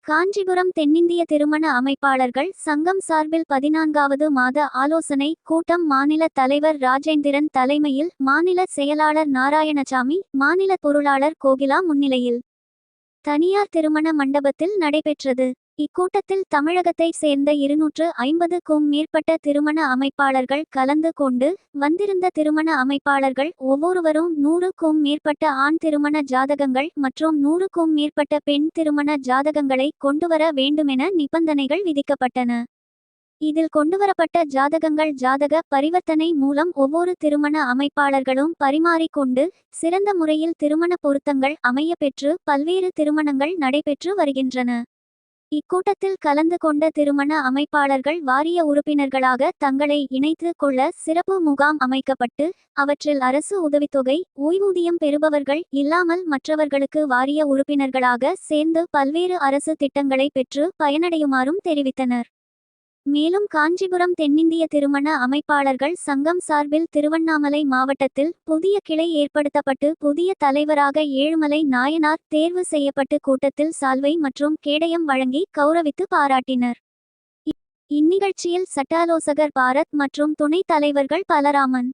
காஞ்சிபுரம் தென்னிந்திய திருமண அமைப்பாளர்கள் சங்கம் சார்பில் 14வது மாத ஆலோசனை கூட்டம் மாநில தலைவர் ராஜேந்திரன் தலைமையில் மாநில செயலாளர் நாராயணசாமி, மாநில பொருளாளர் கோகிலா முன்னிலையில் தனியார் திருமண மண்டபத்தில் நடைபெற்றது. இக்கூட்டத்தில் தமிழகத்தைச் சேர்ந்த 250க்கும் மேற்பட்ட திருமண அமைப்பாளர்கள் கலந்து கொண்டு, வந்திருந்த திருமண அமைப்பாளர்கள் ஒவ்வொருவரும் 100க்கும் மேற்பட்ட ஆண் திருமண ஜாதகங்கள் மற்றும் 100க்கும் மேற்பட்ட பெண் திருமண ஜாதகங்களை கொண்டுவர வேண்டுமென நிபந்தனைகள் விதிக்கப்பட்டன. இதில் கொண்டுவரப்பட்ட ஜாதகங்கள் ஜாதக பரிவர்த்தனை மூலம் ஒவ்வொரு திருமண அமைப்பாளர்களும் பரிமாறிக்கொண்டு சிறந்த முறையில் திருமண பொருத்தங்கள் அமையப்பெற்று பல்வேறு திருமணங்கள் நடைபெற்று வருகின்றன. இக்கூட்டத்தில் கலந்து கொண்ட திருமண அமைப்பாளர்கள் வாரிய உறுப்பினர்களாக தங்களை இணைத்து கொள்ள சிறப்பு முகாம் அமைக்கப்பட்டு, அவற்றில் அரசு உதவித்தொகை, ஓய்வூதியம் பெறுபவர்கள் இல்லாமல் மற்றவர்களுக்கு வாரிய உறுப்பினர்களாக சேர்ந்து பல்வேறு அரசு திட்டங்களை பெற்று பயனடையுமாறும் தெரிவித்தனர். மேலும் காஞ்சிபுரம் தென்னிந்திய திருமண அமைப்பாளர்கள் சங்கம் சார்பில் திருவண்ணாமலை மாவட்டத்தில் புதிய கிளை ஏற்படுத்தப்பட்டு புதிய தலைவராக ஏழுமலை நாயனார் தேர்வு செய்யப்பட்டு கூட்டத்தில் சால்வை மற்றும் கேடயம் வழங்கி கௌரவித்து பாராட்டினர். இந்நிகழ்ச்சியில் சட்டாலோசகர் பாரத் மற்றும் துணைத் தலைவர்கள் பலராமன்,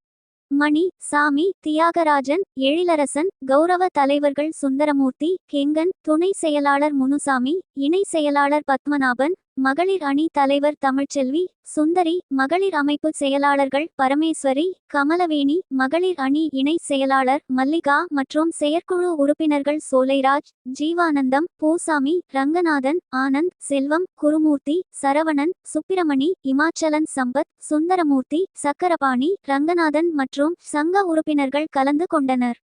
மணி, சாமி, தியாகராஜன், எழிலரசன், கௌரவ தலைவர்கள் சுந்தரமூர்த்தி, கெங்கன், துணை செயலாளர் முனுசாமி, இணை செயலாளர் பத்மநாபன், மகளிர் அணி தலைவர் தமிழ்ச்செல்வி, சுந்தரி, மகளிர் அமைப்பு செயலாளர்கள் பரமேஸ்வரி, கமலவேணி, மகளிர் அணி இணை செயலாளர் மல்லிகா மற்றும் செயற்குழு உறுப்பினர்கள் சோலைராஜ், ஜீவானந்தம், பூசாமி, ரங்கநாதன், ஆனந்த், செல்வம், குருமூர்த்தி, சரவணன், சுப்பிரமணி, இமாச்சலன் சம்பத், சுந்தரமூர்த்தி, சக்கரபாணி, ரங்கநாதன் மற்றும் சங்க உறுப்பினர்கள் கலந்து கொண்டனர்.